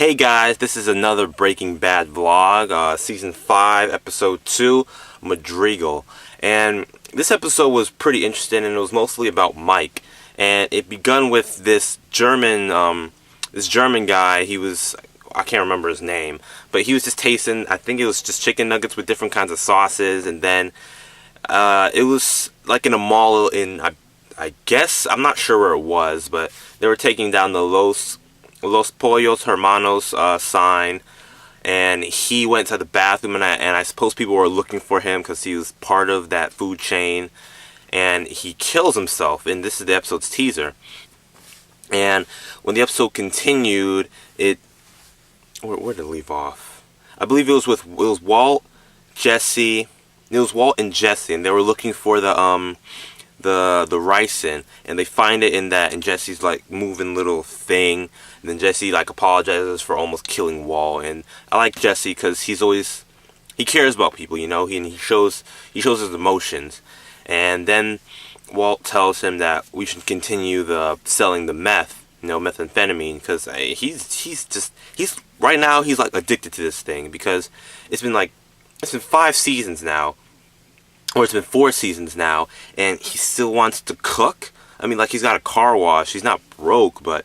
Hey guys, this is another Breaking Bad vlog, Season 5, Episode 2, Madrigal. And this episode was pretty interesting, and it was mostly about Mike. And it begun with this German guy. I can't remember his name, but he was just tasting, I think it was just chicken nuggets with different kinds of sauces. And then it was like in a mall I guess, I'm not sure where it was, but they were taking down the Los Pollos Hermanos sign, and he went to the bathroom, and I suppose people were looking for him because he was part of that food chain, and he kills himself, and this is the episode's teaser. And when the episode continued, where did it leave off? I believe it was Walt, Jesse. It was Walt and Jesse, and they were looking for the ricin, and they find it in that, and Jesse's like moving little thing, and then Jesse like apologizes for almost killing Walt. And I like Jesse because he cares about people, he shows his emotions. And then Walt tells him that we should continue selling the methamphetamine, because he's right now he's like addicted to this thing, because it's been 5 seasons now, or it's been 4 seasons now, and he still wants to cook. I mean, like, he's got a car wash. He's not broke, but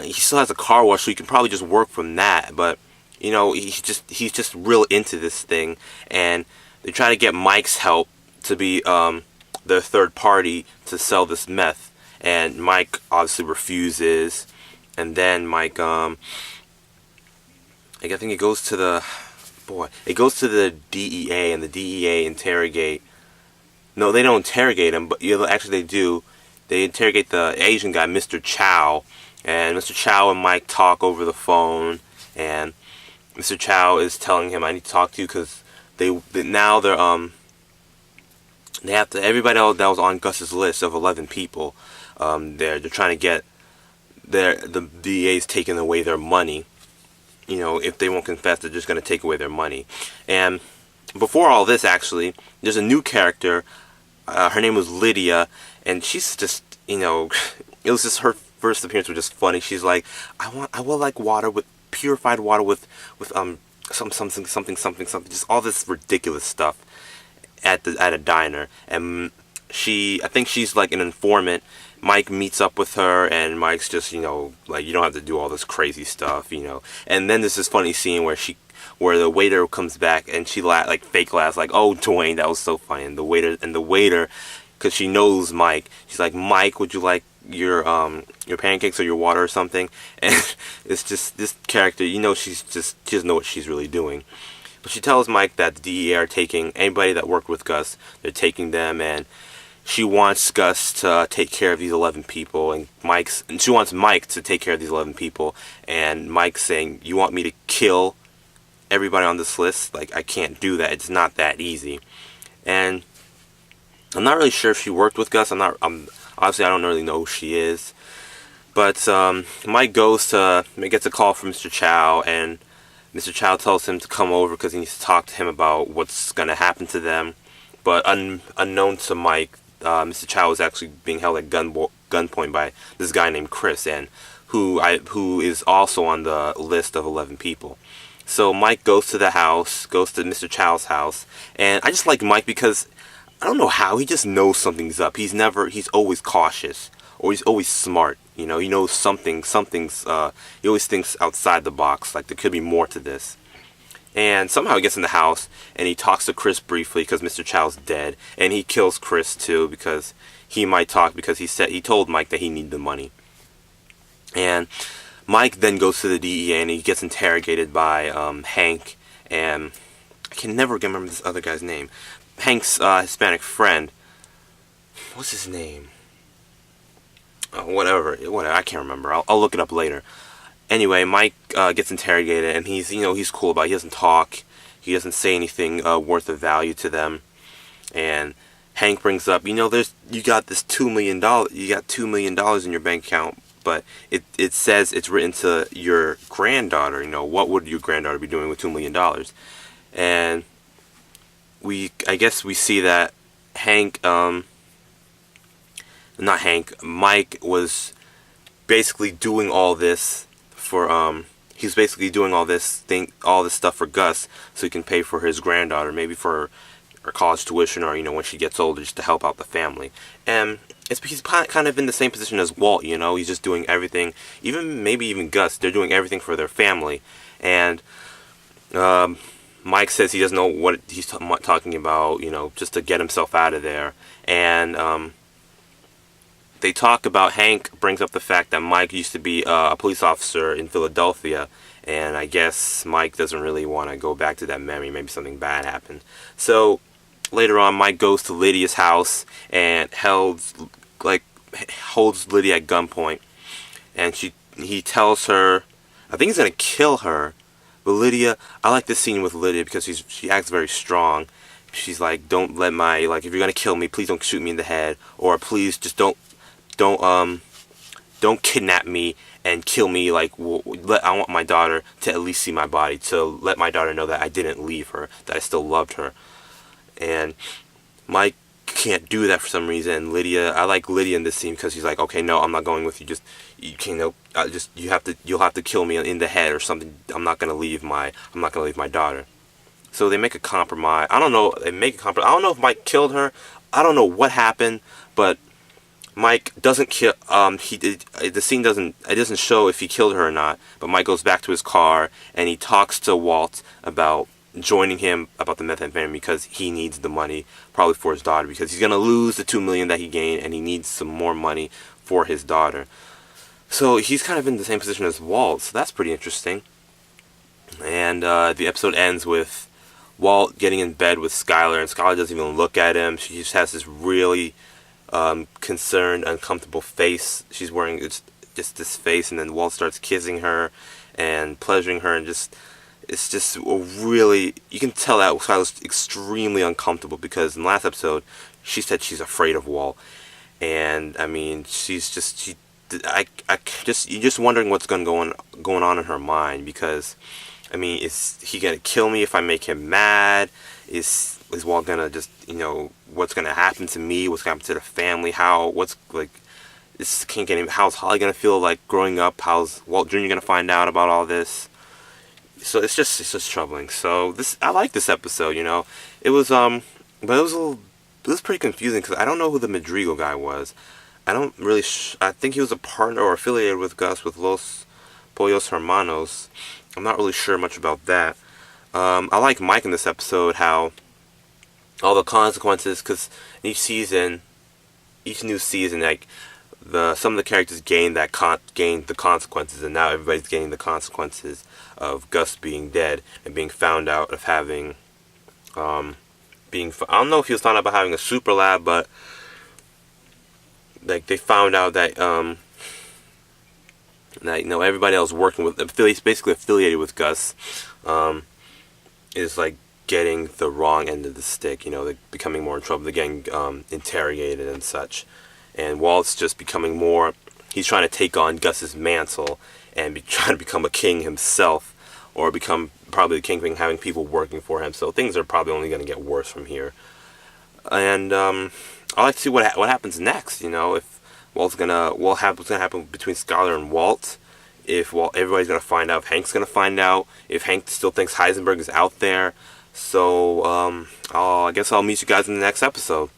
he still has a car wash, so he can probably just work from that. But he's just real into this thing, and they try to get Mike's help to be their third party to sell this meth, and Mike obviously refuses. And then Mike, I think it goes to the DEA, and the DEA interrogate. No, they don't interrogate him, but actually they do. They interrogate the Asian guy, Mr. Chow, and Mr. Chow and Mike talk over the phone, and Mr. Chow is telling him, "I need to talk to you because they have to, everybody else that was on Gus's list of 11 people. They're trying to get the DEA's taking away their money. If they won't confess, they're just going to take away their money." And before all this, actually, there's a new character. Her name was Lydia, and she's just, it was just her first appearance was just funny. She's like, I will like water with purified water with something, just all this ridiculous stuff at a diner. And I think she's like an informant. Mike meets up with her, and Mike's just, you don't have to do all this crazy stuff, And then there's this funny scene where the waiter comes back, and she fake laughs, like, "Oh, Dwayne, that was so funny." And the waiter, because she knows Mike, she's like, "Mike, would you like your pancakes or your water or something?" And it's just this character, she doesn't know what she's really doing. But she tells Mike that the DEA are taking anybody that worked with Gus. They're taking them, and she wants Gus to take care of these 11 people, and she wants Mike to take care of these 11 people. And Mike's saying, "You want me to kill everybody on this list? Like, I can't do that. It's not that easy." And I'm not really sure if she worked with Gus. Obviously I don't really know who she is. But Mike gets a call from Mr. Chow, and Mr. Chow tells him to come over because he needs to talk to him about what's going to happen to them. But unknown to Mike, Mr. Chow is actually being held at gunpoint by this guy named Chris, and who is also on the list of 11 people. So Mike goes to Mr. Chow's house, and I just like Mike because I don't know how, he just knows something's up. He's always cautious, or he's always smart. He knows something's, he always thinks outside the box, like there could be more to this. And somehow he gets in the house, and he talks to Chris briefly because Mr. Chow's dead, and he kills Chris too because he might talk, because he told Mike that he needed the money. And Mike then goes to the DEA, and he gets interrogated by Hank, and I can never remember this other guy's name. Hank's Hispanic friend. What's his name? Whatever, I can't remember. I'll look it up later. Anyway, Mike gets interrogated, and he's cool about it. He doesn't talk. He doesn't say anything worth of value to them. And Hank brings up, you got this $2 million. You got $2 million in your bank account, but it says it's written to your granddaughter. What would your granddaughter be doing with $2 million? And I guess we see that Mike was basically doing all this for he's basically doing all this stuff for Gus so he can pay for his granddaughter, maybe for her college tuition, or when she gets older, just to help out the family. And he's kind of in the same position as Walt. He's just doing everything. Maybe even Gus, they're doing everything for their family. And Mike says he doesn't know what he's talking about, just to get himself out of there. And they talk about, Hank brings up the fact that Mike used to be a police officer in Philadelphia, and I guess Mike doesn't really want to go back to that memory. Maybe something bad happened. So later on, Mike goes to Lydia's house and holds Lydia at gunpoint, and he tells her, I think he's gonna kill her. But Lydia, I like this scene with Lydia because she acts very strong. She's like, don't let if you're gonna kill me, please don't shoot me in the head, or please just don't kidnap me and kill me. I want my daughter to at least see my body, to let my daughter know that I didn't leave her, that I still loved her. And Mike can't do that for some reason. And Lydia, I like Lydia in this scene because she's like, okay, no, I'm not going with you. You'll have to kill me in the head or something. I'm not gonna leave my daughter. So they make a compromise. I don't know. I don't know if Mike killed her. I don't know what happened, but Mike doesn't kill. The scene doesn't show if he killed her or not. But Mike goes back to his car and he talks to Walt about joining him about the methamphetamine because he needs the money, probably for his daughter, because he's gonna lose the $2 million that he gained and he needs some more money for his daughter. So he's kind of in the same position as Walt. So that's pretty interesting. And the episode ends with Walt getting in bed with Skylar, and Skylar doesn't even look at him. She just has this really concerned, uncomfortable face. She's wearing just this face, and then Walt starts kissing her and pleasuring her, and it's just really, you can tell that Skylar's extremely uncomfortable, because in the last episode she said she's afraid of Walt, and I mean you're just wondering what's going on in her mind, because I mean, is he gonna kill me if I make him mad? Is Walt gonna just, what's gonna happen to me? What's gonna happen to the family? How's Holly gonna feel like growing up? How's Walt Jr. gonna find out about all this? So it's just troubling. So I like this episode. It was but it was pretty confusing because I don't know who the Madrigal guy was. I don't really. I think he was a partner or affiliated with Gus, with Los Pollos Hermanos. I'm not really sure much about that. I like Mike in this episode, how all the consequences, because each new season, like some of the characters gained the consequences, and now everybody's getting the consequences of Gus being dead and being found out of having I don't know if he was found out about having a super lab, but like they found out that everybody else working with basically affiliated with Gus is like getting the wrong end of the stick. They're becoming more in trouble. They're getting interrogated and such. And Walt's just becoming more. He's trying to take on Gus's mantle and trying to become a king himself, or become probably the kingpin, having people working for him. So things are probably only going to get worse from here. And I like to see what happens next. If what's gonna happen between Skylar and Walt. If everybody's gonna find out. If Hank's gonna find out. If Hank still thinks Heisenberg is out there. So I guess I'll meet you guys in the next episode.